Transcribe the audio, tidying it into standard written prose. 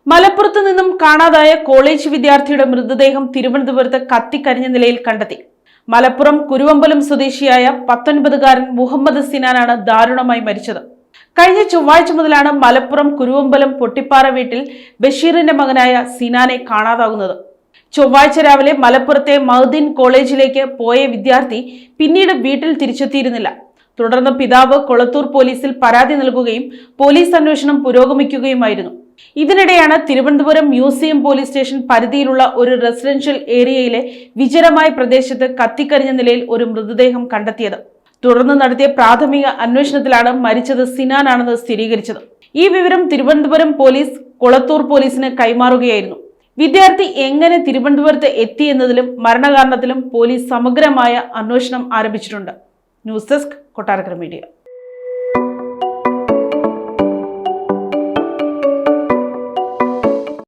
മലപ്പുറത്ത് നിന്നും കാണാതായ കോളേജ് വിദ്യാർത്ഥിയുടെ മൃതദേഹം തിരുവനന്തപുരത്ത് കത്തിക്കരിഞ്ഞ നിലയിൽ കണ്ടെത്തി. മലപ്പുറം കുരുവമ്പലം സ്വദേശിയായ 19-കാരൻ മുഹമ്മദ് സിനാനാണ് ദാരുണമായി മരിച്ചത്. കഴിഞ്ഞ ചൊവ്വാഴ്ച മുതലാണ് മലപ്പുറം കുരുവമ്പലം പൊട്ടിപ്പാറ വീട്ടിൽ ബഷീറിന്റെ മകനായ സിനാനെ കാണാതാകുന്നത്. ചൊവ്വാഴ്ച രാവിലെ മലപ്പുറത്തെ മഹ്ദീൻ കോളേജിലേക്ക് പോയ വിദ്യാർത്ഥി പിന്നീട് വീട്ടിൽ തിരിച്ചെത്തിയിരുന്നില്ല. തുടർന്ന് പിതാവ് കൊളത്തൂർ പോലീസിൽ പരാതി നൽകുകയും പോലീസ് അന്വേഷണം പുരോഗമിക്കുകയുമായിരുന്നു. ഇതിനിടെയാണ് തിരുവനന്തപുരം മ്യൂസിയം പോലീസ് സ്റ്റേഷൻ പരിധിയിലുള്ള ഒരു റെസിഡൻഷ്യൽ ഏരിയയിലെ വിജനമായ പ്രദേശത്ത് കത്തിക്കരിഞ്ഞ നിലയിൽ ഒരു മൃതദേഹം കണ്ടെത്തിയത്. തുടർന്ന് നടത്തിയ പ്രാഥമിക അന്വേഷണത്തിലാണ് മരിച്ചത് സിനാനാണെന്ന് സ്ഥിരീകരിച്ചത്. ഈ വിവരം തിരുവനന്തപുരം പോലീസ് കൊളത്തൂർ പോലീസിന് കൈമാറുകയായിരുന്നു. വിദ്യാർത്ഥി എങ്ങനെ തിരുവനന്തപുരത്ത് എത്തിയെന്നതിലും മരണകാരണത്തിലും പോലീസ് സമഗ്രമായ അന്വേഷണം ആരംഭിച്ചിട്ടുണ്ട്. News desk Kottarakkara media.